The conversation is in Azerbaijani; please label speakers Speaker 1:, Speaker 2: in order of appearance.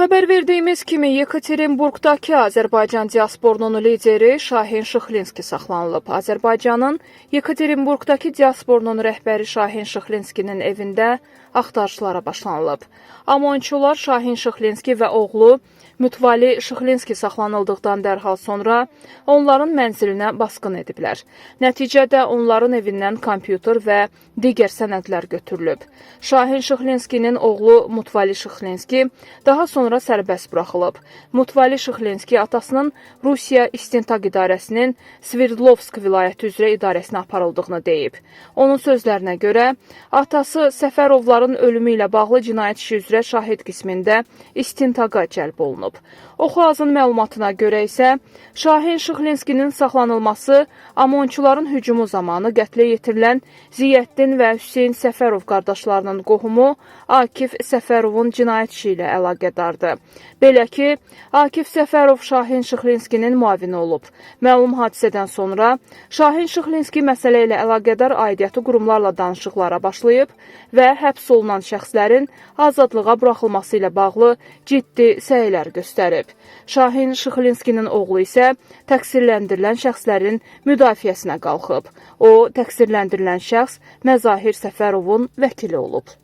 Speaker 1: Xəbər verdiyimiz kimi Yekaterinburqdakı Azərbaycan diasporunun lideri Şahin Şıxlinski saxlanılıb. Azərbaycanın Yekaterinburqdakı diasporunun rəhbəri Şahin Şıxlinskinin evində axtarışlara başlanılıb. Amonçular Şahin Şıxlinski və oğlu Mütvali Şıxlinski saxlanıldıqdan dərhal sonra onların mənzilinə basqın ediblər. Nəticədə onların evindən kompüter və digər sənədlər götürülüb. Şahin Şıxlinskinin oğlu Mütvali Şıxlinski daha sonra sərbəst buraxılıb. Mütvali Şıxlinski atasının Rusiya İstintaq İdarəsinin Sverdlovsk vilayəti üzrə idarəsinə aparıldığını deyib. Onun sözlərinə görə, atası Səfərovların ölümü ilə bağlı cinayət işi üzrə şahid qismində istintaqa cəlb olunub. Oxu-Azın məlumatına görə isə Şahin Şıxlinskinin saxlanılması Amonçuların hücumu zamanı qətlə yetirilən Ziyəddin və Hüseyn Səfərov qardaşlarının qohumu Akif Səfərovun cinayət işi ilə əlaqədardır. Belə ki, Akif Səfərov Şahin Şıxlinskinin müavini olub. Məlum hadisədən sonra Şahin Şıxlinski məsələ ilə əlaqədar aidiyyatı qurumlarla danışıqlara başlayıb və həbs olunan şəxslərin azadlığa buraxılması ilə bağlı ciddi səylər göstərib. Şahin Şıxlinskinin oğlu isə təqsirləndirilən şəxslərin müdafiəsinə qalxıb. O, təqsirləndirilən şəxs Məzahir Səfərovun vəkili olub.